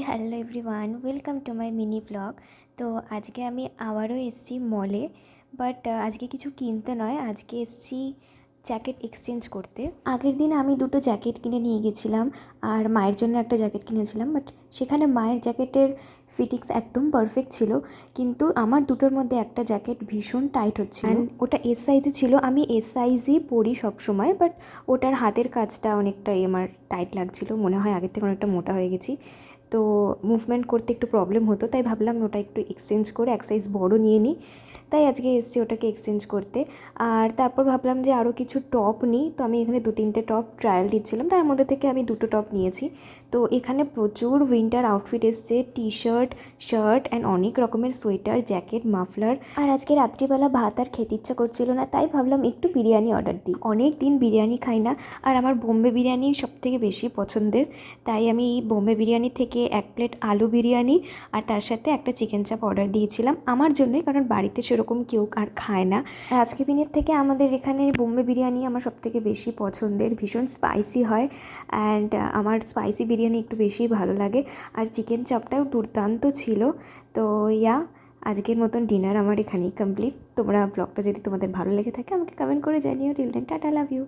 Hello everyone, welcome to my mini blog. তো আজকে আমি আবারও এসেছি মলে, বাট আজকে কিছু কিনতে নয়, আজকে এসেছি জ্যাকেট এক্সচেঞ্জ করতে। আগের দিন আমি দুটো জ্যাকেট কিনে নিয়ে গেছিলাম আর মায়ের জন্য একটা জ্যাকেট কিনেছিলাম, বাট সেখানে মায়ের জ্যাকেটের ফিটিংস একদম পারফেক্ট ছিল, কিন্তু আমার দুটোর মধ্যে একটা জ্যাকেট ভীষণ টাইট হচ্ছিল। অ্যান্ড ওটা এস সাইজে ছিল, আমি এস সাইজই পরি সবসময়, বাট ওটার হাতের কাজটা অনেকটাই আমার টাইট লাগছিল, মনে হয় আগের থেকে অনেকটা মোটা হয়ে গেছি। তো মুভমেন্ট করতে একটু প্রবলেম হতো, তাই ভাবলাম ওটা একটু এক্সচেঞ্জ করে এক সাইজ বড় নিয়ে নিই। তাই আজকে এসেছি ওটাকে এক্সচেঞ্জ করতে। আর তারপর ভাবলাম যে আরও কিছু টপ নিই, তো আমি এখানে 2-3টে টপ ট্রায়াল দিচ্ছিলাম, তার মধ্যে থেকে আমি দুটো টপ নিয়েছি। তো এখানে প্রচুর উইন্টার আউটফিট এসছে, টি শার্ট, শার্ট অ্যান্ড অনেক রকমের সোয়েটার, জ্যাকেট, মাফলার। আর আজকে রাত্রিবেলা ভাত আর খেতে ইচ্ছা করছিল না, তাই ভাবলাম একটু বিরিয়ানি অর্ডার দিই। অনেক দিন বিরিয়ানি খাই না, আর আমার বোম্বে বিরিয়ানি সবথেকে বেশি পছন্দের। তাই আমি বোম্বে বিরিয়ানি থেকে 1 প্লেট আলু বিরিয়ানি আর তার সাথে একটা চিকেন চাপ অর্ডার দিয়েছিলাম আমার জন্যই, কারণ বাড়িতে সেরকম কেউ আর খায় না। আর আজকে দিনের থেকে আমাদের এখানে বোম্বে বিরিয়ানি আমার সবথেকে বেশি পছন্দের, ভীষণ স্পাইসি হয় অ্যান্ড আমার স্পাইসি বিরিয়ানি একটু বেশি ভালো লাগে। আর চিকেন চাপটাও দুর্দান্ত ছিল। তো আজকের মতন ডিনার আমার এখানেই কমপ্লিট। তোমরা ব্লগটা যদি তোমাদের ভালো লেগে থাকে আমাকে কমেন্ট করে জানিও। Till then, tata, love you.